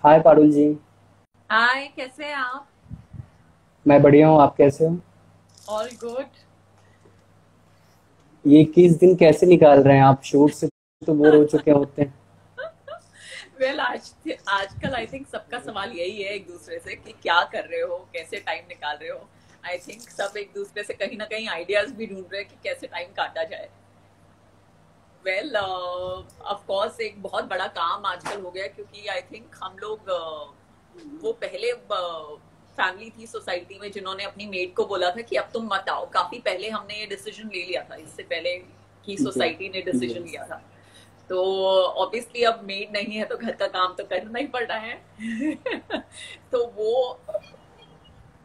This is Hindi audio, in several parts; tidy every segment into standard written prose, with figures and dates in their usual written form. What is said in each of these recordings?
हाय पारुल जी। हाय, कैसे हैं आप? मैं बढ़िया हूँ, आप कैसे हो? All good. ये 21 दिन कैसे निकाल रहे हैं आप? शूट से तो बोर हो चुके होते हैं। वेल आजकल आई थिंक सबका सवाल यही है एक दूसरे से कि क्या कर रहे हो, कैसे टाइम निकाल रहे हो। आई थिंक सब एक दूसरे से कहीं ना कहीं आइडियाज भी ढूंढ रहे हैं कि कैसे टाइम काटा जाए। वेल ऑफ कोर्स एक बहुत बड़ा काम आजकल हो गया, क्योंकि आई थिंक हम लोग वो पहले फैमिली थी सोसाइटी में जिन्होंने अपनी मेड को बोला था कि अब तुम मत आओ। काफी पहले हमने ये डिसीजन ले लिया था, इससे पहले की जी। सोसाइटी ने जी। डिसीजन लिया था। तो ऑब्वियसली अब मेड नहीं है तो घर का काम तो करना ही पड़ रहा है। तो वो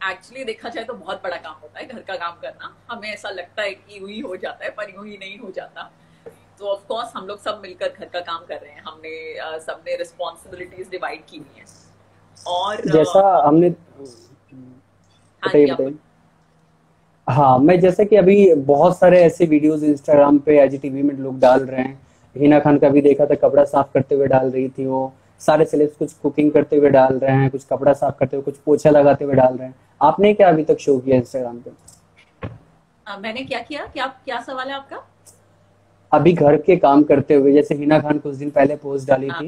एक्चुअली देखा जाए तो बहुत बड़ा काम होता है घर का काम करना। हमें ऐसा लगता है कि यूं ही हो जाता है, पर यूं ही नहीं हो जाता। तो ऑफ कोर्स हम लोग सब मिलकर घर का काम कर रहे हैं। हमने सबने रिस्पॉन्सिबिलिटीज डिवाइड की हुई हैं। और जैसा हमने हाँ बताइए जी, आप बताइए। हाँ, मैं जैसे कि अभी बहुत सारे ऐसे वीडियोस इंस्टाग्राम पे IGTV में लोग डाल रहे हैं। हिना खान का भी देखा था, कपड़ा साफ करते हुए डाल रही थी वो। सारे सेलेब्स कुछ कुकिंग करते हुए डाल रहे हैं, कुछ कपड़ा साफ करते हुए, कुछ पोछा लगाते हुए डाल रहे हैं। आपने क्या अभी तक शो किया इंस्टाग्राम पे? मैंने क्या किया? क्या सवाल है आपका? अभी घर के काम करते हुए, जैसे हिना खान कुछ दिन पहले पोस्ट डाली हाँ थी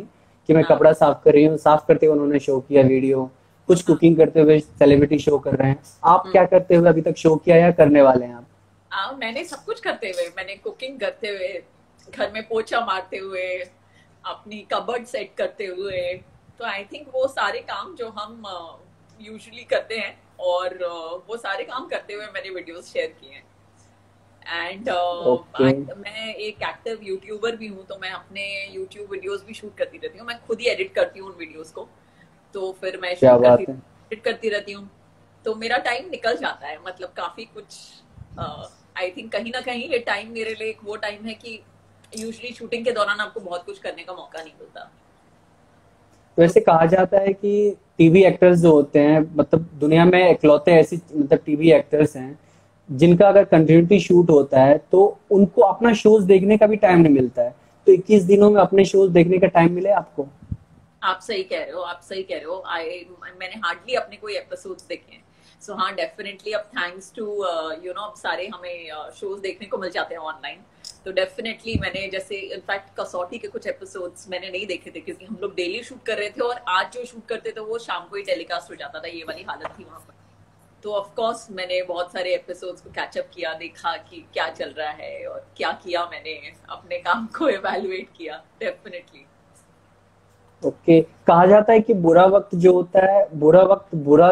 कि मैं हाँ कपड़ा साफ कर रही हूँ, साफ करते हुए उन्होंने शो किया वीडियो। कुछ हाँ। कुकिंग करते हुए सेलिब्रिटी शो कर रहे हैं। आप हम्म। क्या करते हुए अभी तक शो किया या करने वाले हैं आप? मैंने सब कुछ करते हुए, मैंने कुकिंग करते हुए, घर में पोछा मारते हुए, अपनी कबर्ड सेट करते हुए। तो आई थिंक वो सारे काम जो हम यूजुअली करते हैं, और वो सारे काम करते हुए मैंने वीडियोस शेयर किए हैं। And okay. मैं एक एक्टिव यूट्यूबर भी हूँ, तो मैं अपने यूट्यूब वीडियोस भी शूट करती रहती हूँ। मैं खुद ही एडिट करती हूँ उन वीडियोस को। तो फिर मैं क्या शूट करती बात है। एडिट करती रहती हूँ। तो मेरा टाइम निकल जाता है, मतलब काफी कुछ। आई थिंक कहीं ना कहीं ये टाइम मेरे लिए एक वो टाइम है कि यूजुअली शूटिंग के दौरान आपको बहुत कुछ करने का मौका नहीं मिलता। तो वैसे कहा जाता है कि टीवी एक्टर्स जो होते हैं, मतलब दुनिया में इकलौते ऐसी मतलब टीवी एक्टर्स हैं जिनका अगर कंटिन्यूटी शूट होता है तो उनको अपना शोज देखने का भी टाइम नहीं मिलता है। तो 21 दिनों में अपने शोज देखने का टाइम मिले आपको? आप सही कह रहे हो, आप सही कह रहे हो। आई मैंने हार्डली अपने कोई एपिसोड्स देखे हैं। सो हाँ, डेफिनेटली अब थैंक्स टू अब सारे हमें शोज देखने को मिल जाते हैं ऑनलाइन। तो डेफिनेटली मैंने जैसे इनफैक्ट कसौटी के कुछ एपिसोड्स मैंने नहीं देखे थे, क्योंकि हम लोग डेली शूट कर रहे थे और आज जो शूट करते थे वो शाम को ही टेलीकास्ट हो जाता था। ये वाली हालत थी वहां पर। तो ऑफ कोर्स मैंने बहुत सारे एपिसोड्स को कैचअप किया, देखा कि क्या चल रहा है और क्या किया मैंने, अपने काम को एवेलुएट किया डेफिनेटली। ओके। कहा जाता है कि बुरा वक्त जो होता है, बुरा वक्त बुरा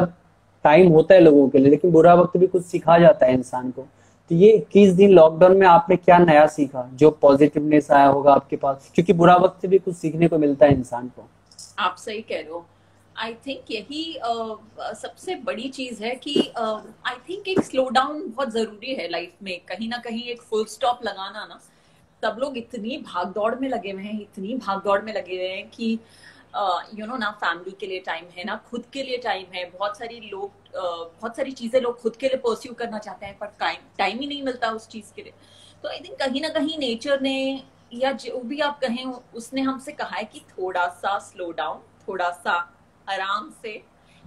टाइम होता है लोगों के लिए, लेकिन बुरा वक्त भी कुछ सिखा जाता है इंसान को। तो ये 21 दिन लॉकडाउन में आपने क्या नया सीखा जो पॉजिटिवनेस आया होगा आपके पास? क्योंकि बुरा वक्त से भी कुछ सीखने को मिलता है इंसान को। आप सही कह रहे हो। आई थिंक यही सबसे बड़ी चीज है कि आई थिंक एक स्लो डाउन बहुत जरूरी है लाइफ में। कहीं ना कहीं एक फुल स्टॉप लगाना ना। सब लोग इतनी भाग दौड़ में लगे हुए हैं, इतनी भाग दौड़ में लगे हुए हैं कि ना फैमिली के लिए टाइम है, ना खुद के लिए टाइम है। बहुत सारी चीजें लोग खुद के लिए परस्यू करना चाहते हैं, पर टाइम टाइम ही नहीं मिलता उस चीज के लिए। तो आई थिंक कहीं ना कहीं नेचर ने, या जो भी आप कहें, उसने हमसे कहा है कि थोड़ा सा स्लो डाउन, थोड़ा सा आराम से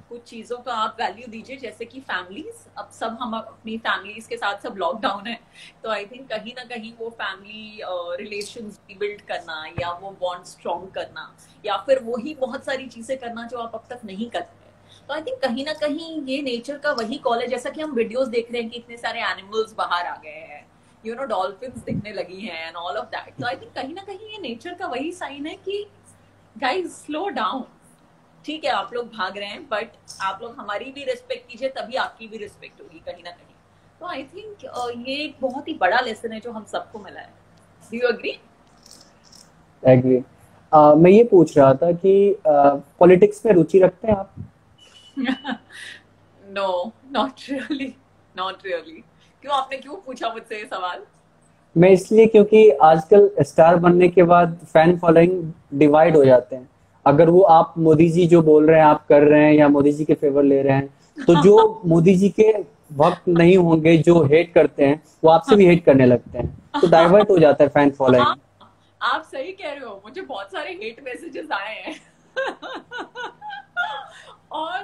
कुछ चीजों का आप वैल्यू दीजिए। जैसे कि फैमिलीज, अब सब हम अपनी फैमिलीज के साथ सब लॉकडाउन है। तो आई थिंक कहीं ना कहीं वो फैमिली रिलेशंस बिल्ड करना, या वो बॉन्ड स्ट्रॉन्ग करना, या फिर वही बहुत सारी चीजें करना जो आप अब तक नहीं कर पाए। तो आई थिंक कहीं ना कहीं ये नेचर का वही कॉल है। जैसा कि हम वीडियोस देख रहे हैं कि इतने सारे एनिमल्स बाहर आ गए हैं, डॉल्फिन्स दिखने लगी हैं एंड ऑल ऑफ दैट। तो आई थिंक कहीं ना कहीं ये नेचर का वही साइन है कि गाइस स्लो डाउन। ठीक है, आप लोग भाग रहे हैं, बट आप लोग हमारी भी रिस्पेक्ट कीजिए, तभी आपकी भी रिस्पेक्ट होगी कहीं ना कहीं। तो आई थिंक ये एक बहुत ही बड़ा लेसन है जो हम सबको मिला है। Do you agree? एग्री। मैं ये पूछ रहा था कि पॉलिटिक्स में रुचि रखते हैं आप? No, not really, not really. क्यों, आपने क्यों पूछा मुझसे ये सवाल? मैं इसलिए क्योंकि आजकल स्टार बनने के बाद फैन फॉलोइंग डिवाइड हो जाते हैं। अगर वो आप मोदी जी जो बोल रहे हैं आप कर रहे हैं, या मोदी जी के फेवर ले रहे हैं, तो जो मोदी जी के वक्त नहीं होंगे जो हेट करते हैं वो आपसे भी हेट करने लगते हैं। तो डाइवर्ट हो जाता है फैन हाँ, फॉलोइंग। आप सही कह रहे हो। मुझे बहुत सारे हेट मैसेजेस आए हैं।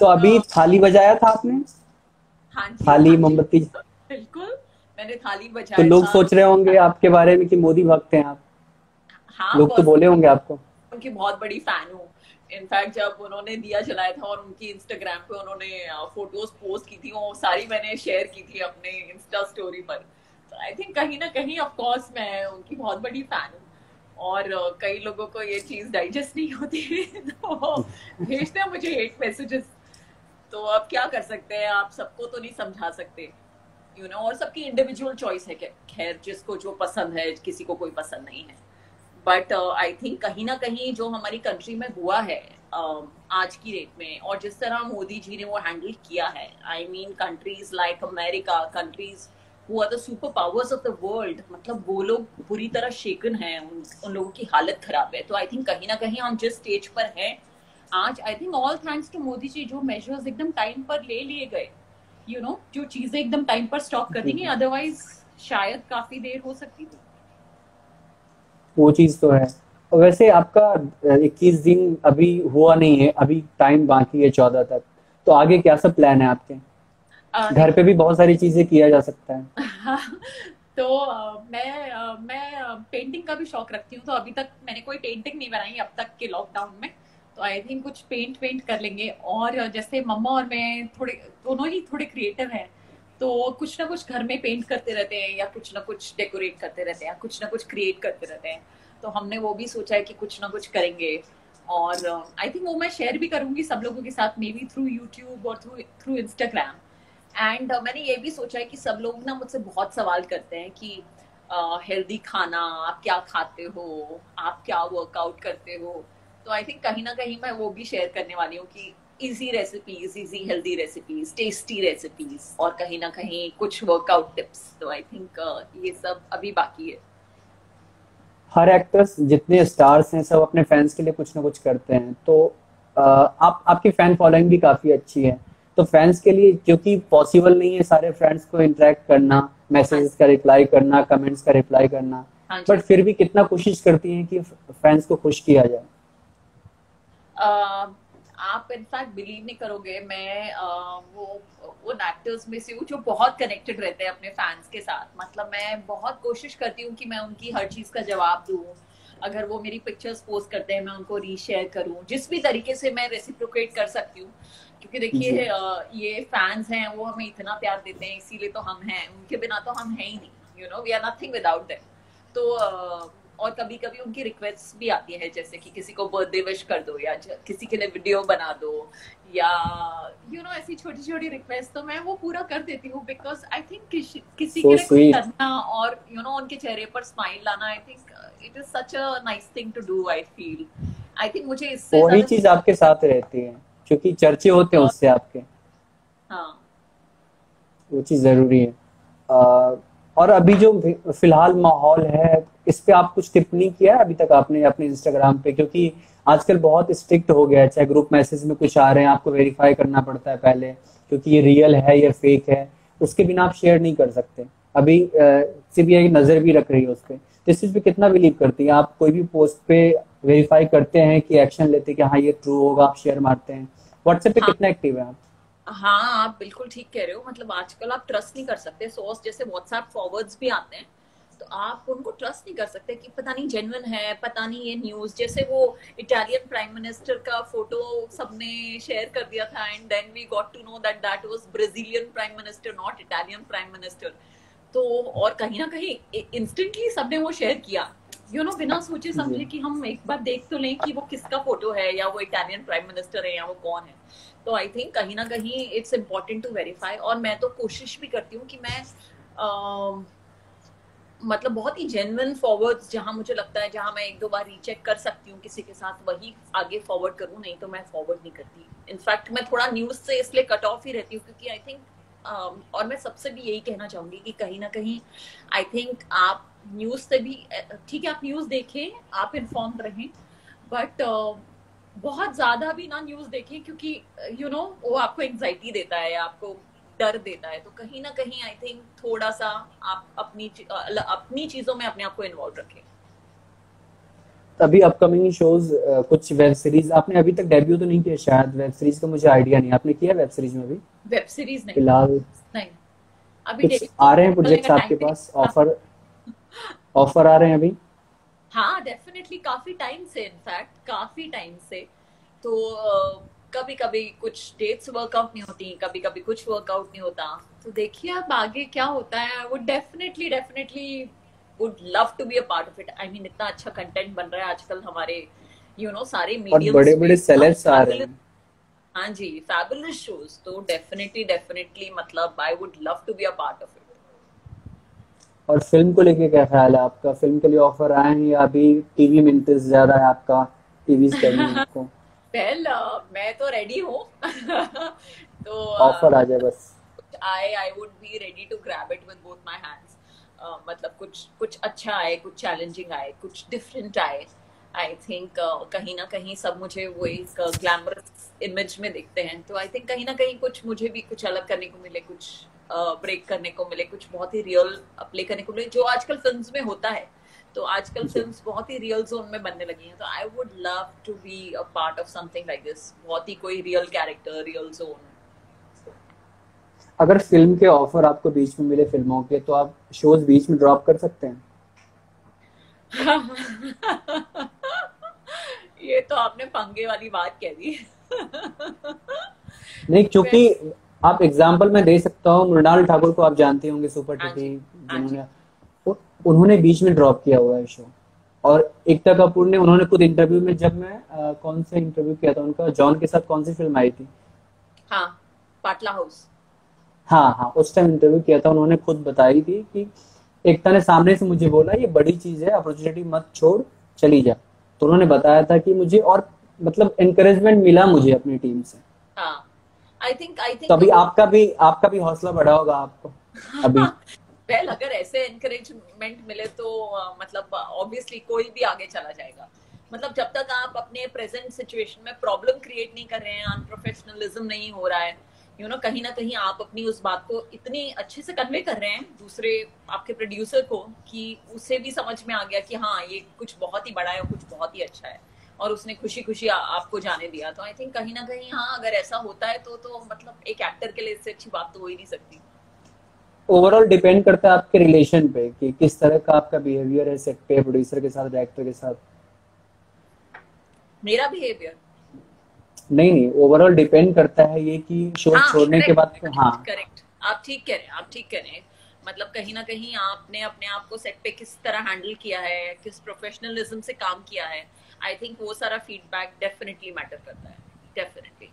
तो अभी थाली बजाया था आपने? हाँ जी, थाली हाँ जी, मोमबत्ती। बिल्कुल। मैंने थाली तो बजाया लोग था। सोच रहे होंगे आपके बारे में कि मोदी भक्त हैं आप। हाँ, लोग तो बोले होंगे आपको। उनकी बहुत बड़ी फैन हूँ। इनफैक्ट जब उन्होंने दिया जलाया था और उनकी इंस्टाग्राम पे उन्होंने फोटोज पोस्ट की थी, वो सारी मैंने शेयर की थी अपने इंस्टा स्टोरी पर। तो आई थिंक कहीं ना कहीं ऑफ कोर्स मैं उनकी बहुत बड़ी फैन हूँ। और कई लोगों को ये चीज डाइजेस्ट नहीं होती तो भेजते हैं मुझे हेट मैसेजेस। तो अब क्या कर सकते हैं, आप सबको तो नहीं समझा सकते, और सबकी इंडिविजुअल चॉइस है। खैर, जिसको जो पसंद है, किसी को कोई पसंद नहीं है। बट आई थिंक कहीं ना कहीं जो हमारी कंट्री में हुआ है आज की डेट में, और जिस तरह मोदी जी ने वो हैंडल किया है, I mean countries like America, countries who are the super powers of the world, मतलब वो लोग पूरी तरह शेकन हैं, उन लोगों की हालत खराब है। तो आई थिंक कहीं ना कहीं हम जिस स्टेज पर हैं आज, I think all thanks to Modi ji, जो मेजर्स एकदम टाइम पर ले लिए गए, जो चीजें एकदम टाइम पर स्टॉप कर जी देंगे, जी। अदरवाइज शायद काफी देर हो सकती थी। वो चीज तो है। और वैसे आपका 21 दिन अभी हुआ नहीं है, अभी टाइम बाकी है 14 तक। तो आगे क्या सब प्लान है आपके? घर पे देखिए, भी बहुत सारी चीजें किया जा सकता है। तो मैं पेंटिंग का भी शौक रखती हूँ। तो अभी तक मैंने कोई पेंटिंग नहीं बनाई अब तक के लॉकडाउन में। तो आई थिंक कुछ पेंट वेंट कर लेंगे। और जैसे मम्मा और मैं थोड़े, दोनों ही थोड़े क्रिएटिव हैं, तो कुछ ना कुछ घर में पेंट करते रहते हैं, या कुछ ना कुछ डेकोरेट करते रहते हैं, या कुछ ना कुछ क्रिएट करते रहते हैं। तो हमने वो भी सोचा है कि कुछ ना कुछ करेंगे। और आई थिंक वो मैं शेयर भी करूंगी सब लोगों के साथ, मे बी थ्रू यूट्यूब और थ्रू थ्रू इंस्टाग्राम। एंड मैंने ये भी सोचा है कि सब लोग ना मुझसे बहुत सवाल करते हैं कि हेल्दी खाना आप क्या खाते हो, आप क्या वर्कआउट करते हो। तो आई थिंक कहीं ना कहीं मैं वो भी शेयर करने वाली हूँ कि easy recipes, easy healthy recipes, tasty recipes, और कहीं ना कहीं कुछ वर्कआउट टिप्स। तो आई थिंक ये सब अभी बाकी है। हर एक्टर्स जितने स्टार्स हैं सब अपने फैंस के लिए कुछ ना कुछ करते हैं। तो आप आपकी फैन फॉलोइंग भी काफी अच्छी है। तो फैंस के लिए, क्योंकि पॉसिबल नहीं है सारे फ्रेंड्स को इंटरेक्ट करना, हाँ मैसेजेस का रिप्लाई करना, कमेंट्स का रिप्लाई करना, हाँ बट जी। फिर भी कितना कोशिश करती हैं कि फैंस को खुश किया जाए। आप इनफैक्ट बिलीव नहीं करोगे, मैं वो उन एक्टर्स में से हूँ जो बहुत कनेक्टेड रहते हैं अपने फैंस के साथ। मतलब मैं बहुत कोशिश करती हूँ कि मैं उनकी हर चीज का जवाब दूँ। अगर वो मेरी पिक्चर्स पोस्ट करते हैं, मैं उनको रीशेयर करूँ जिस भी तरीके से मैं रेसिप्रोकेट कर सकती हूँ। क्योंकि जी। देखिए, ये फैंस हैं, वो हमें इतना प्यार देते हैं, इसीलिए तो हम हैं। उनके बिना तो हम हैं ही नहीं, we are nothing without them. तो और कभी कभी उनकी रिक्वेस्ट भी आती है, जैसे कि किसी को बर्थडे विश कर दो, या किसी के लिए वीडियो बना दो, या ऐसी छोटी छोटी रिक्वेस्ट, तो मैं वो पूरा कर देती हूँ। बिकॉज आई थिंक किसी के सो लिए कुछ स्वीट। करना, और उनके चेहरे पर स्माइल लाना, I think it is such a nice thing to do, I feel. I think मुझे इससे वही ज्यादा चीज आपके साथ रहती है, क्योंकि चर्चे होते हैं और उससे आपके। हाँ। वो चीज जरूरी है। अ, और अभी जो फिलहाल माहौल है, इस पे आप कुछ टिप्पणी किया है अभी तक आपने अपने इंस्टाग्राम पे? क्योंकि आजकल बहुत स्ट्रिक्ट हो गया है, चाहे ग्रुप मैसेज में कुछ आ रहे हैं आपको वेरीफाई करना पड़ता है पहले, क्योंकि ये रियल है या फेक है, उसके बिना आप शेयर नहीं कर सकते। अभी सीबीआई नजर भी रख रही है उस पर। तो इस चीज पे कितना बिलीव करती है आप? कोई भी पोस्ट पे वेरीफाई करते हैं कि एक्शन लेते हैं कि हाँ ये ट्रू होगा, आप शेयर मारते हैं? व्हाट्सएप पे हाँ, कितना एक्टिव है आप? हाँ, आप बिल्कुल ठीक कह रहे हो। मतलब आजकल आप ट्रस्ट नहीं कर सकते सोर्स, जैसे व्हाट्सएप फॉरवर्ड्स भी आते हैं, तो आप उनको ट्रस्ट नहीं कर सकते कि पता नहीं जेन्युइन है, पता नहीं ये न्यूज। जैसे वो इटालियन प्राइम मिनिस्टर का फोटो सबने शेयर कर दिया था, and then we got to know that that was Brazilian prime minister, not Italian prime minister. तो और कहीं ना कहीं इंस्टेंटली सबने वो शेयर किया, बिना सोचे जी। समझे कि हम एक बार देख तो लें कि वो किसका फोटो है, या वो इटालियन प्राइम मिनिस्टर है, या वो कौन है। तो आई थिंक कहीं ना कहीं इट्स इम्पोर्टेंट टू वेरीफाई। और मैं तो कोशिश भी करती हूँ कि मैं मतलब बहुत ही जेन्युइन फॉरवर्ड्स, जहां मुझे लगता है, जहां मैं एक दो बार रीचेक कर सकती हूँ किसी के साथ, वही आगे फॉरवर्ड करूँ, नहीं तो मैं फॉरवर्ड नहीं करती। इनफैक्ट मैं थोड़ा न्यूज से इसलिए कट ऑफ ही रहती हूँ, क्योंकि आई थिंक और मैं सबसे भी यही कहना चाहूंगी कि कहीं ना कहीं आई थिंक आप न्यूज से भी, ठीक है, आप न्यूज देखें, आप इन्फॉर्म रहें, बट बहुत ज्यादा भी ना न्यूज देखें, क्योंकि वो आपको एंग्जाइटी देता है, आपको डर देता है। तो कहीं ना कहीं आई थिंक थोड़ा सा आप अपनी चीजों में अपने आप को इन्वॉल्व रखें। अभी अपकमिंग शोज, कुछ वेब सीरीज आपने अभी तक डेब्यू तो नहीं किया शायद, वेब सीरीज का मुझे आइडिया नहीं, आपने किया वेब सीरीज में अभी वेब सीरीज नहीं। फिलहाल? नहीं, अभी कुछ डेब्यू आ रहे हैं करने प्रोजेक्ट्स का आपके टाइम भी पास, नहीं। ऑफर ऑफर आ रहे हैं अभी? हाँ डेफिनेटली, काफी टाइम से, इनफैक्ट काफी टाइम से। तो कभी कभी कुछ डेट्स वर्कआउट नहीं होती, कभी कभी कुछ वर्कआउट नहीं होता। तो देखिए अब आगे क्या होता है। वो definitely definitely would love to be a part of it. I mean इतना अच्छा कंटेंट बन रहा है आजकल हमारे सारे और बड़े मीडियम्स बड़े पे, इतना सेलेब्स आ रहे फैबुलस। हैं। हाँ जी, फैबुलस शोज। तो डेफिनेटली डेफिनेटली मतलब I would love to be a part of it. और फिल्म को लेके क्या ख्याल है आपका? फिल्म के लिए ऑफर आए हैं या अभी टीवी में इंटरेस्ट ज्यादा है आपका, टीवीज करनी है आपको? वेल मैं तो रेडी हूँ। तो ऑफर आ जाए बस। I would be ready to grab it with both my hands. मतलब कुछ कुछ अच्छा आए, कुछ चैलेंजिंग आए, कुछ डिफरेंट आए। आई थिंक कहीं ना कहीं सब मुझे वो एक ग्लैमरस इमेज में देखते हैं। तो आई थिंक कहीं ना कहीं कुछ मुझे भी कुछ अलग करने को मिले, कुछ ब्रेक करने को मिले, कुछ बहुत ही रियल प्ले करने को मिले, जो आजकल फिल्म्स में होता है। तो आजकल जी। फिल्म्स बहुत ही रियल जोन में बनने लगी हैं। तो I would love to be a part of something like this. बहुत ही कोई रियल कैरेक्टर, रियल जोन। अगर फिल्म के ऑफर आपको बीच में मिले फिल्मों के, तो आप शोज बीच में ड्रॉप कर सकते हैं? ये तो आपने पंगे वाली बात कह दी। नहीं, क्योंकि Well, आप एग्जाम्पल मैं दे सकता हूँ, मृणाल ठाकुर को आप जानते होंगे, सुपर हाँ टिटी जी, हाँ जी। जिन्होंने, उन्होंने बीच में ड्रॉप किया हुआ है शो। और एकता कपूर ने, उन्होंने खुद इंटरव्यू में, जब मैं कौन सा इंटरव्यू किया था उनका, जॉन के साथ कौन सी फिल्म आई थी, हाँ, पाटला हाउस। हाँ हाँ, उस टाइम इंटरव्यू किया था, उन्होंने खुद बताई थी कि एकता ने सामने से मुझे बोला ये बड़ी चीज है, अपॉर्चुनिटी मत छोड़, चली जा। तो उन्होंने बताया था कि मुझे और मतलब एनकरेजमेंट मिला मुझे अपनी टीम से। हाँ, आई तो थिंक अभी आपका भी हौसला बढ़ा होगा आपको अभी। वेल अगर ऐसे एनकरेजमेंट मिले तो मतलब ऑब्वियसली कोई भी आगे चला जाएगा। मतलब जब तक आप अपने प्रेजेंट सिचुएशन में प्रॉब्लम क्रिएट नहीं कर रहे हैं, अनप्रोफेशनलिज्म नहीं हो रहा है, कहीं ना कहीं आप अपनी उस बात को इतनी अच्छे से कन्वे कर रहे हैं दूसरे आपके प्रोड्यूसर को कि उसे भी समझ में आ गया कि हाँ ये कुछ बहुत ही बड़ा है, कुछ बहुत ही अच्छा है, और उसने खुशी खुशी आपको जाने दिया। तो आई थिंक कहीं ना कहीं हाँ, अगर ऐसा होता है तो मतलब एक एक्टर के लिए इससे अच्छी बात तो हो ही नहीं सकती। ओवरऑल डिपेंड करता है आपके रिलेशन पे कि किस तरह का आपका बिहेवियर है सेट पे, प्रोड्यूसर के साथ, डायरेक्टर के साथ। मेरा बिहेवियर। नहीं नहीं, ओवरऑल डिपेंड करता है ये कि शो हाँ छोड़ने के करेक्ट बाद हाँ। करेक्ट करेक्ट, आप ठीक कह रहे हैं, आप ठीक कह रहे हैं। मतलब कहीं ना कहीं आपने अपने आप को सेट पे किस तरह हैंडल किया है, किस प्रोफेशनलिज्म से काम किया है, आई थिंक वो सारा फीडबैक डेफिनेटली मैटर करता है, डेफिनेटली।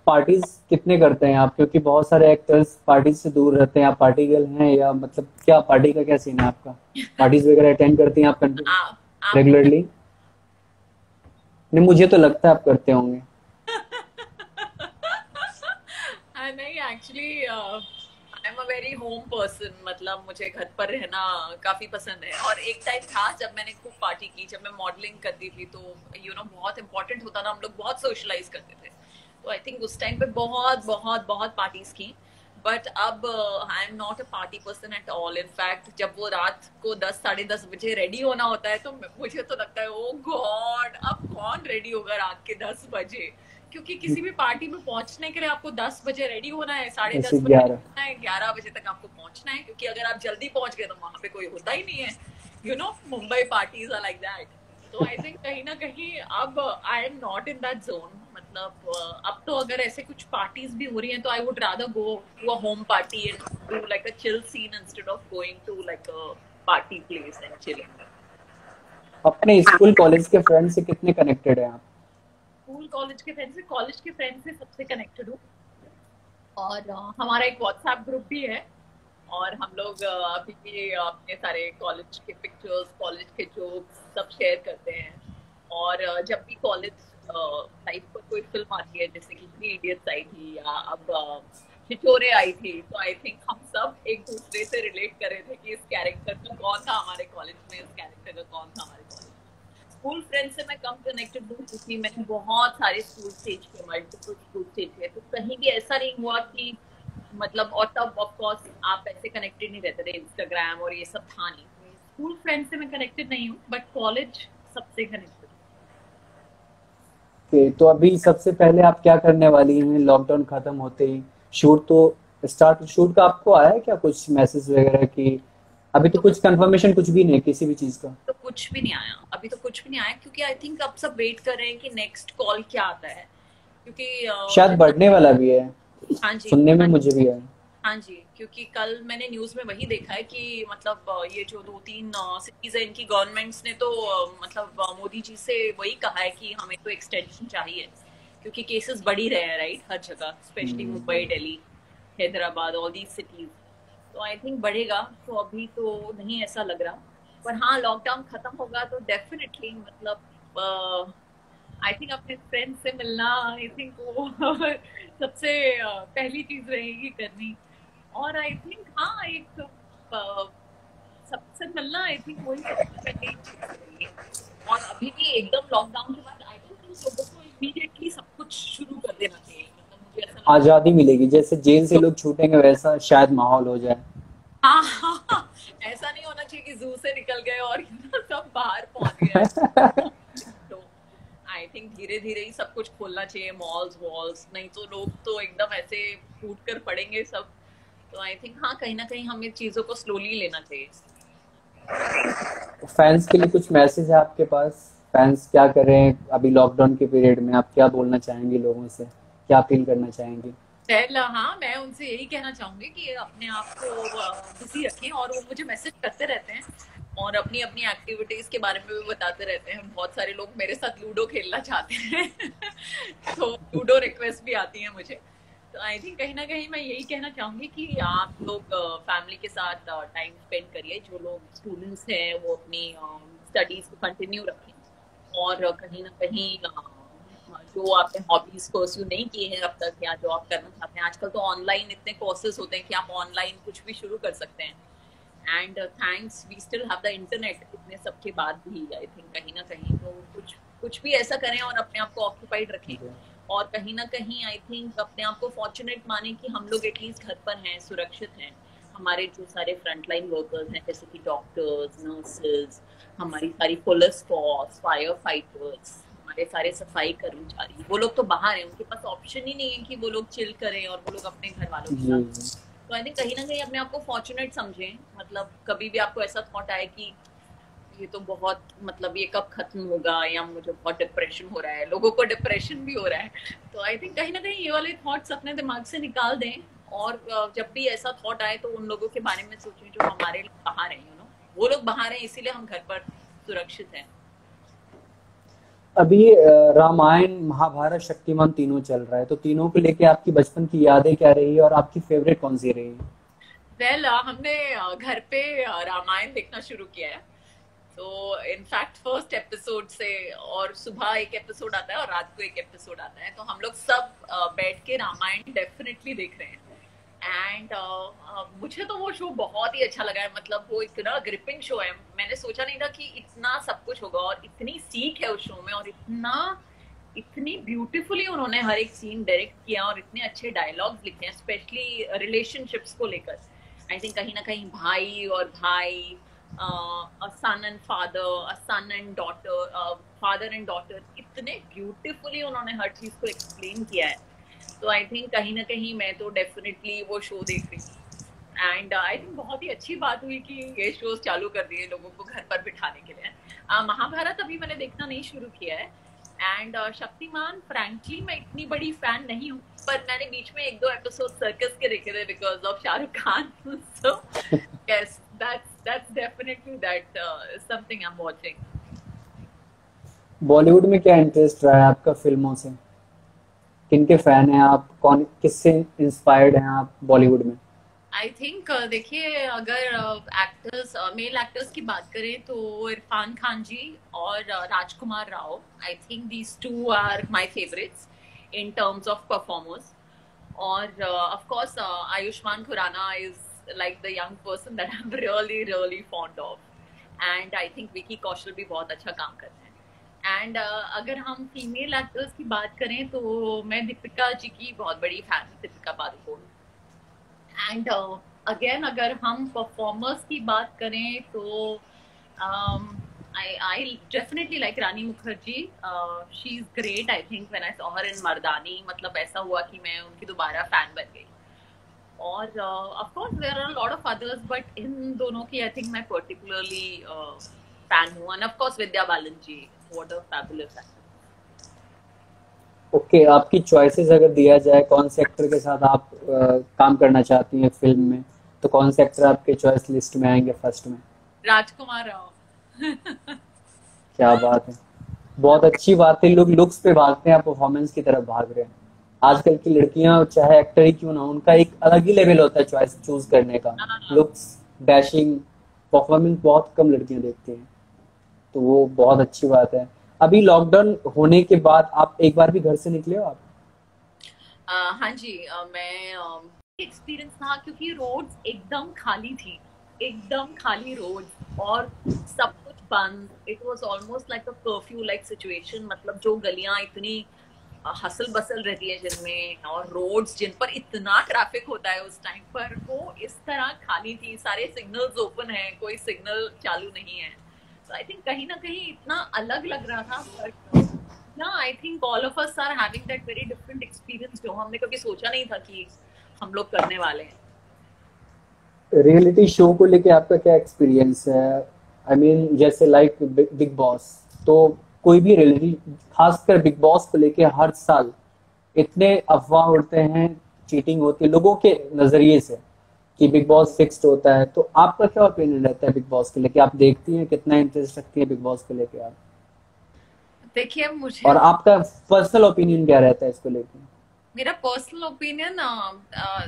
पार्टीज कितने करते हैं आप? क्योंकि बहुत सारे एक्टर्स पार्टीज से दूर रहते हैं। आप पार्टी गर्ल हैं या मतलब क्या, पार्टी का क्या सीन है आपका? पार्टीज वगैरह अटेंड करती हैं आप आप नहीं रेगुलरली? नहीं, मुझे तो लगता है आप करते होंगे। नहीं actually I am a very home person. मतलब मुझे घर पर रहना काफी पसंद है। और एक टाइम था जब मैंने खूब पार्टी की, जब मैं मॉडलिंग करती थी, तो बहुत इंपॉर्टेंट होता था, हम लोग बहुत सोशलाइज करते थे। तो आई थिंक उस टाइम पे बहुत बहुत बहुत पार्टीज की। बट अब I am not a party person at all. In fact जब वो रात को 10 साढ़े 10 बजे रेडी होना होता है तो मुझे तो लगता है ओ गॉड, अब कौन रेडी होगा रात के 10 बजे। क्योंकि किसी भी पार्टी में पहुंचने के लिए आपको 10 बजे रेडी होना है, साढ़े ऐसे दस बजे रेडी 11। होना है, 11 बजे तक आपको पहुंचना है। क्योंकि अगर आप जल्दी पहुंच गए तो वहां पे कोई होता ही नहीं है। Mumbai parties are like that. तो आई थिंक कहीं ना कहीं अब I am not in that zone. मतलब अब तो अगर ऐसे कुछ पार्टीज भी हो रही हैं तो I would rather go to a home party and do like a chill scene instead of going to like a party place and chilling. अपने स्कूल कॉलेज के फ्रेंड से कितने कनेक्टेड हैं आप? स्कूल कॉलेज के फ्रेंड से सबसे कनेक्टेड हूँ। और हमारा एक व्हाट्सएप ग्रुप भी है। और हम लोग अभी भी अपने सारे कॉलेज के पिक्चर्स, कॉलेज के जोक्स सब शेयर करते हैं। और जब भी कॉलेज लाइफ पर कोई फिल्म आती है, जैसे कि थ्री इडियट्स आई थी या अब छिछोरे आई थी, तो आई थिंक हम सब एक दूसरे से रिलेट कर रहे थे कि इस कैरेक्टर का कौन था हमारे कॉलेज में, इस कैरेक्टर का कौन था हमारे कॉलेज में। स्कूल फ्रेंड से मैं कम कनेक्टेड हूँ क्योंकि मैंने बहुत सारे स्कूल स्टेज के, मल्टीपल स्कूल स्टेज के, तो कहीं भी ऐसा नहीं हुआ कि मतलब। और तब ऑफ कोर्स आप ऐसे कनेक्टेड नहीं रहते थे, इंस्टाग्राम और ये सब था नहीं। स्कूल फ्रेंड से मैं कनेक्टेड नहीं हूँ, बट कॉलेज सबसे कनेक्टेड। तो अभी सबसे पहले आप क्या करने वाली हैं लॉकडाउन खत्म होते ही? शूट तो स्टार्ट, शूट का आपको आया है क्या कुछ मैसेज वगैरह की? अभी तो तो कुछ कंफर्मेशन कुछ भी नहीं किसी भी चीज का। तो कुछ भी नहीं आया, अभी तो कुछ भी नहीं आया, क्योंकि आई थिंक अब सब वेट कर रहे हैं कि नेक्स्ट कॉल क्या आता है, क्योंकि शायद जितना। बढ़ने वाला भी है, हाँ जी, सुनने में हाँ, मुझे भी है। हाँ जी, क्योंकि कल मैंने न्यूज में वही देखा है कि मतलब ये जो 2-3 सिटीज है, इनकी गवर्नमेंट्स ने तो मतलब मोदी जी से वही कहा है कि हमें तो एक्सटेंशन चाहिए, क्योंकि केसेस बढ़ ही रहे हैं, राइट, हर जगह, specially Mumbai, Delhi, Hyderabad, all these cities. तो आई थिंक बढ़ेगा, तो अभी तो नहीं ऐसा लग रहा। पर हाँ, लॉकडाउन खत्म होगा तो डेफिनेटली मतलब आई थिंक अपने फ्रेंड से मिलना, आई थिंक वो सबसे पहली चीज रहेगी करनी। और आई थिंक हाँ, एक सबसे मिलना, आई थिंक वही सबसे पहली चीज रहेगी। और अभी भी एकदम लॉकडाउन के बाद आई डोंट थिंक लोगों को इमीडिएटली सब कुछ शुरू कर देना चाहिए, मतलब मुझे ऐसा लगता है। आजादी मिलेगी, जैसे जेल से लोग छूटेंगे वैसा शायद माहौल हो जाए। हाँ हाँ हाँ, ऐसा नहीं होना चाहिए कि जू से निकल गए और सब बाहर पहुंच गए हैं। तो आई थिंक धीरे धीरे ही सब कुछ खोलना चाहिए, मॉल्स वॉल्स, नहीं तो लोग तो एकदम ऐसे टूट कर पड़ेंगे सब। तो आई थिंक हाँ, कहीं ना कहीं हमें चीजों को स्लोली लेना चाहिए। फैंस के लिए कुछ मैसेज है आपके पास? फैंस क्या कर रहे हैं अभी लॉकडाउन के पीरियड में? आप क्या बोलना चाहेंगे लोगों से, क्या अपील करना चाहेंगे? पहला हाँ, मैं उनसे यही कहना चाहूंगी कि अपने आप को बिजी रखें, और वो मुझे मैसेज करते रहते हैं और अपनी अपनी एक्टिविटीज के बारे में भी बताते रहते हैं। बहुत सारे लोग मेरे साथ लूडो खेलना चाहते हैं तो लूडो रिक्वेस्ट भी आती है मुझे। तो आई थिंक कहीं ना कहीं मैं यही कहना चाहूंगी कि आप लोग फैमिली के साथ टाइम स्पेंड करिए, जो लोग स्टूडेंट्स हैं वो अपनी स्टडीज को कंटिन्यू रखें, और कहीं ना कहीं जो आपने हॉबीज परस्यू नहीं किए हैं अब तक, या जो आप करना चाहते हैं, आजकल तो ऑनलाइन इतने कोर्सेज होते हैं कि आप ऑनलाइन कुछ भी शुरू कर सकते हैं। And thanks we still have the internet, इतने सब के बाद भी आई थिंक कहीं ना कहीं तो कुछ कुछ भी ऐसा करें और अपने आप को ऑक्यूपाइड रखें। और कहीं ना कहीं आई थिंक अपने आप को फॉर्चुनेट माने कि हम लोग एटलीस्ट घर पर हैं, सुरक्षित हैं। हमारे जो सारे फ्रंटलाइन वर्कर्स हैं, जैसे कि डॉक्टर्स, नर्सेज, हमारी सारी पुलिस फोर्स, फायर फाइटर्स, हमारे सारे सफाई कर्मचारी, वो लोग तो बाहर हैं, उनके पास ऑप्शन ही नहीं है कि वो लोग चिल करें और वो लोग अपने घर वालों के जी साथ। तो आई थिंक कहीं ना कहीं अपने आप को फॉर्चुनेट समझें, मतलब कभी भी आपको ऐसा थॉट आए कि ये तो बहुत, मतलब ये कब खत्म होगा, या मुझे बहुत डिप्रेशन हो रहा है, लोगों को डिप्रेशन भी हो रहा है, तो आई थिंक कहीं ना कहीं ये वाले थॉट्स अपने दिमाग से निकाल दें। और जब भी ऐसा थॉट आए तो उन लोगों के बारे में सोचें जो हमारे बाहर हैं, वो लोग बाहर हैं इसीलिए हम घर पर सुरक्षित हैं। अभी रामायण महाभारत शक्तिमान तीनों चल रहा है, तो तीनों को लेके आपकी बचपन की यादें क्या रही है और आपकी फेवरेट कौन सी रही? वेल हमने घर पे रामायण देखना शुरू किया है। तो इनफैक्ट फर्स्ट एपिसोड से, और सुबह एक एपिसोड आता है और रात को एक एपिसोड आता है, तो हम लोग सब बैठ के रामायण डेफिनेटली देख रहे हैं। एंड मुझे तो वो शो बहुत ही अच्छा लगा है, मतलब वो इतना ग्रिपिंग शो है, मैंने सोचा नहीं था कि इतना सब कुछ होगा, और इतनी सीख है उस शो में, और इतनी ब्यूटीफुली उन्होंने हर एक सीन डायरेक्ट किया, और इतने अच्छे डायलॉग्स लिखे हैं, स्पेशली रिलेशनशिप्स को लेकर। आई थिंक कहीं ना कहीं भाई और भाई, a son and father, a son and daughter, father and daughter, इतने ब्यूटीफुली उन्होंने हर चीज को एक्सप्लेन किया है। तो आई थिंक कहीं ना कहीं मैं तो डेफिनेटली वो शो देख रही हूँ। एंड आई थिंक बहुत ही अच्छी बात हुई कि ये शोज चालू कर दिए लोगों को घर पर बिठाने के लिए। महाभारत अभी मैंने देखना नहीं शुरू किया है। एंड शक्तिमान फ्रैंकली मैं इतनी बड़ी फैन नहीं हूँ, पर मैंने बीच में 1-2 एपिसोड सर्कस के देखे थे because of Shahrukh Khan so yes, that's definitely that something I'm watching. Bollywood में क्या इंटरेस्ट रहा है आपका फिल्मों से? किनके फैन हैं आप, कौन किससे इंस्पायर्ड हैं आप बॉलीवुड में? आई थिंक देखिए, अगर एक्टर्स, मेल एक्टर्स की बात करें तो इरफान खान जी और Rajkummar Rao, I think these two are my favourites in terms of performers. और of course Ayushmann Khurrana is like the young person that I'm really really fond of, and I think Vicky Kaushal भी बहुत अच्छा काम करते हैं। एंड अगर हम फीमेल एक्टर्स की बात करें तो मैं दीपिका जी की बहुत बड़ी फैन हूँ, दीपिका पादुकोण। एंड अगेन अगर हम परफॉर्मर्स की बात करें तो I definitely like Rani Mukherjee. She's great. I think when I saw her in Mardani, मतलब ऐसा हुआ कि मैं उनकी दोबारा फैन बन गई. और of course there are a lot of others, but इन दोनों की I think मैं particularly fan हूँ. And of course Vidya Balan ji, what a fabulous actor. Okay, आपकी चॉइसेस अगर दिया जाए कौन से एक्टर के साथ आप काम करना चाहती हैं फिल्म में, तो कौन से एक्टर आपके चॉइस लिस्ट में आएंगे फर्स्ट में? राजकुमार राव. क्या बात है, बहुत अच्छी बात है। लोग लुक्स पे भागते हैं, आप परफॉर्मेंस की तरफ भाग रहे हैं। आजकल की लड़कियां चाहे एक्टर ही क्यों ना हो, उनका एक अलग ही लेवल होता है चॉइस चूज करने का। लुक्स, डैशिंग, परफॉर्मेंस बहुत कम लड़कियां देखती हैं, तो वो बहुत अच्छी बात है। अभी लॉकडाउन होने के बाद आप एक बार भी घर से निकले हो आप? हाँ जी, मैं एक्सपीरियंस था क्योंकि रोड्स एकदम खाली थी, एकदम खाली रोड और सब कुछ बंद. It was almost like a curfew like situation. मतलब जो गलियां इतनी हसल बसल रहती है जिनमें, और रोड्स जिन पर इतना ट्रैफिक होता है उस टाइम पर, वो इस तरह खाली थी. सारे सिग्नल्स ओपन है, कोई सिग्नल चालू नहीं है. तो आई थिंक कहीं ना कहीं इतना अलग लग रहा था. बट ना, I think all of us are having that very different experience जो हमने कभी सोचा नहीं था कि हम लोग करने वाले हैं. रियलिटी शो को लेके आपका क्या एक्सपीरियंस है? आई मीन जैसे लाइक बिग बॉस, तो कोई भी रियलिटी, खासकर बिग बॉस को लेके हर साल इतने अफवाह उड़ते हैं, चीटिंग होती है लोगों के नजरिए से कि बिग बॉस फिक्स्ड होता है। तो आपका क्या ओपिनियन रहता है बिग बॉस को लेके? आप देखती हैं, कितना इंटरेस्ट रखती है बिग बॉस को लेके आप? देखिए, मुझे और आपका पर्सनल ओपिनियन क्या रहता है इसको लेके? मेरा पर्सनल ओपिनियन,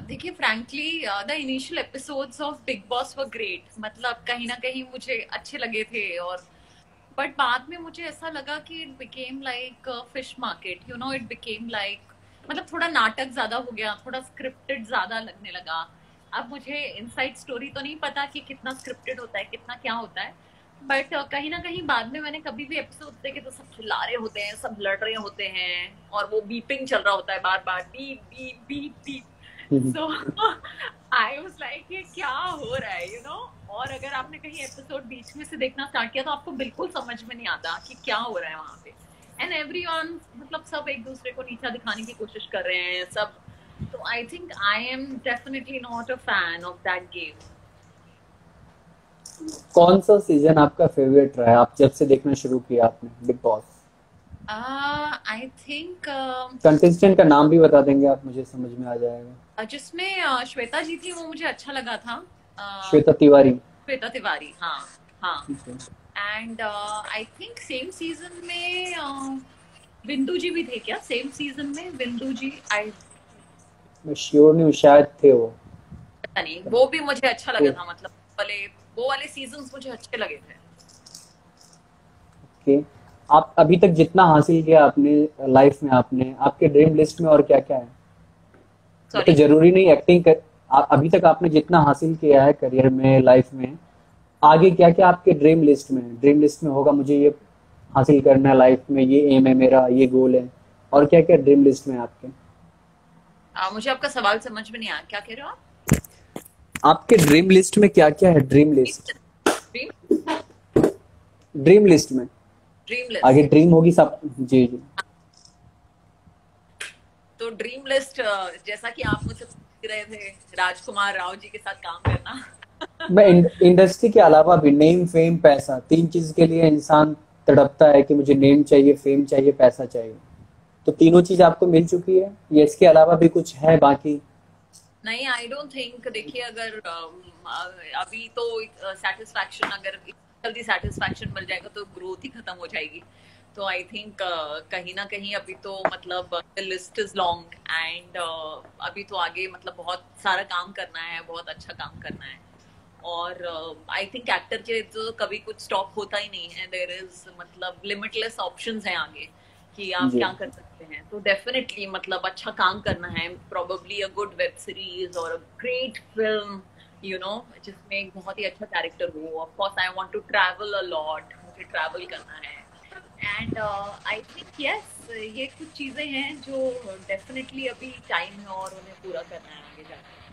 देखिए frankly the initial episodes of big boss were great. मतलब कहीं ना कहीं मुझे अच्छे लगे थे. और बट बाद में मुझे ऐसा लगा कि it became like fish market, you know. It became like, मतलब थोड़ा नाटक ज्यादा हो गया, थोड़ा स्क्रिप्टेड ज्यादा लगने लगा. अब मुझे इनसाइड स्टोरी तो नहीं पता कि कितना स्क्रिप्टेड होता है, कितना क्या होता है. बट कहीं ना कहीं बाद में मैंने कभी भी एपिसोड देखे तो सब चिल्ला रहे होते हैं, सब लड़ रहे होते हैं, और वो बीपिंग चल रहा होता है बार बार, beep beep beep beep. So I was like ये क्या हो रहा है, यू नो. और अगर आपने कहीं एपिसोड बीच में से देखना स्टार्ट किया तो आपको बिल्कुल समझ में नहीं आता कि क्या हो रहा है वहां पे. एंड एवरीवन, मतलब सब एक दूसरे को नीचा दिखाने की कोशिश कर रहे हैं सब. तो I think I am definitely not a fan of that game. कौन सा सीजन आपका फेवरेट रहा है, आप जब से देखना शुरू किया आपने big boss? I think contestant का नाम भी बता देंगे आप, मुझे समझ में आ जाएगा। जिसमें श्वेता जी थी वो मुझे अच्छा लगा था. श्वेता तिवारी। श्वेता तिवारी, हाँ हाँ. ठीक है। And I think same season में बिंदु जी भी थे क्या? सेम सीजन में बिंदु जी, आई मैं श्योर नहीं हूँ, शायद थे वो। पता नहीं. वो भी मुझे अच्छा लगा था. मतलब वो वाले सीजन्स मुझे अच्छे लगे थे. ओके, आप अभी तक जितना हासिल किया आपने लाइफ में, आपने आपके ड्रीम लिस्ट में और क्या क्या है? तो सॉरी. जरूरी नहीं एक्टिंग कर, अभी तक आपने जितना हासिल किया है करियर में, लाइफ में, आगे क्या क्या आपके ड्रीम लिस्ट में? ड्रीम लिस्ट में होगा मुझे ये हासिल करना है लाइफ में, ये एम है मेरा, ये गोल है, और क्या क्या ड्रीम लिस्ट में आपके? मुझे आपका सवाल समझ में नहीं आया, क्या कह रहे हो आप? आपके ड्रीम लिस्ट में क्या क्या है? ड्रीम लिस्ट, ड्रीम लिस्ट में ड्रीम लिस्ट, आगे ड्रीम होगी सब। जी जी। तो ड्रीम लिस्ट, जैसा कि आप मुझसे पूछ रहे थे, राजकुमार राव जी के साथ काम करना. मैं इंडस्ट्री के अलावा भी, नेम, फेम, पैसा, तीन चीज के लिए इंसान तड़पता है कि मुझे नेम चाहिए, फेम चाहिए, पैसा चाहिए। तो तीनों चीज आपको मिल चुकी है, ये इसके अलावा भी कुछ है बाकी? नहीं, आई डोंट थिंक. देखिए, अगर अभी तो सेटिस्फैक्शन, अगर जल्दी सेटिस्फैक्शन मिल जाएगा तो ग्रोथ ही खत्म हो जाएगी. तो आई थिंक कहीं ना कहीं अभी तो मतलब the list is long. And अभी तो आगे मतलब बहुत सारा काम करना है, बहुत अच्छा काम करना है. और आई थिंक एक्टर के तो कभी कुछ स्टॉप होता ही नहीं है. देयर इज मतलब लिमिटलेस ऑप्शंस हैं आगे कि आप जी। क्या कर सकते हैं. तो डेफिनेटली मतलब अच्छा काम करना है, probably a good web series और a great film, you know, जिसमें एक बहुत ही अच्छा कैरेक्टर हो. Of course I want to travel a lot, मुझे ट्रैवल करना है. एंड आई थिंक यस, ये कुछ चीजें हैं जो डेफिनेटली अभी टाइम है और उन्हें पूरा करना है आगे जाकर.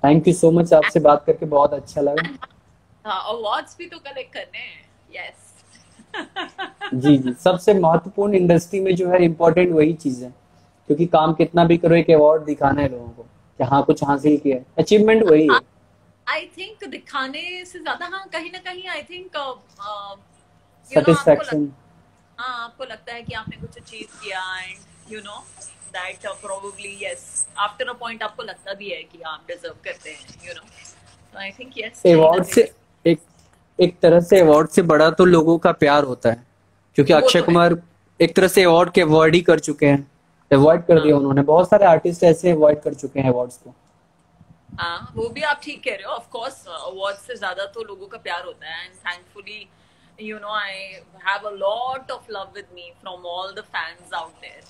थैंक यू सो मच, आपसे बात करके बहुत अच्छा लगा। अवार्ड्स भी तो कलेक्ट करने हैं। यस। जी जी, सबसे महत्वपूर्ण इंडस्ट्री में जो है इम्पोर्टेंट वही चीज है, क्योंकि काम कितना भी करो एक अवार्ड दिखाना है लोगों को कि हाँ कुछ हासिल किया है, अचीवमेंट वही है। आई थिंक दिखाने से ज्यादा, हाँ कहीं ना कहीं आई थिंक आपको सेटिस्फेक्शन। हाँ आपको लगता है कि आपने कुछ अचीव किया, and that probably yes, after a point आपको लगता भी है कि आप डिजर्व करते हैं, तो आई थिंक यस, कहीं ना अवार्ड कहीं से एक एक तरह से अवार्ड से बड़ा तो लोगों का प्यार होता है, क्योंकि वो अक्षय तो है। कुमार एक तरह से अवार्ड के अवॉइड ही कर चुके हैं, अवॉइड कर हाँ दिया उन्होंने, बहुत सारे आर्टिस्ट ऐसे अवॉइड कर चुके हैं अवार्ड्स को। हाँ, वो भी आप ठीक कह रहे हो। ऑफ कोर्स अवार्ड से ज्यादा तो लोगों का प्यार होता है, and thankfully I have a lot of love with me from all the fans out there.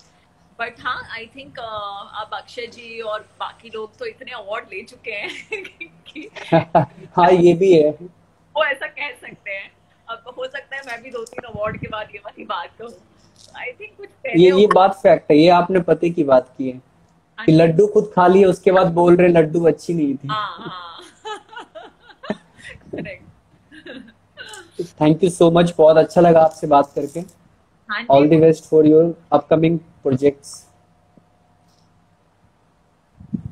But हाँ, आई थिंक अब अक्षय जी और बाकी लोग तो इतने अवार्ड ले चुके हैं कि हाँ ये भी है। वो ऐसा कह सकते हैं। अब हो सकता है मैं भी 2-3 अवार्ड के बाद ये वाली बात कहूँ। आई थिंक कुछ कहने ये होंगे। बात फैक्ट है, ये आपने पते की बात की है हाँ कि जी। लड्डू खुद खा लिए उसके बाद बोल रहे लड्डू अच्छी नहीं थी। हाँ हाँ। Correct. Thank you so much, बहुत अच्छा लगा आपसे बात करके। हाँ जी। All the best for your upcoming projects.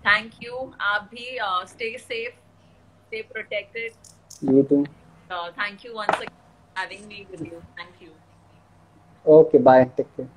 Thank you. आप भी stay safe, stay protected. You too. Thank you once again for having me with you. Thank you. Okay bye, take care.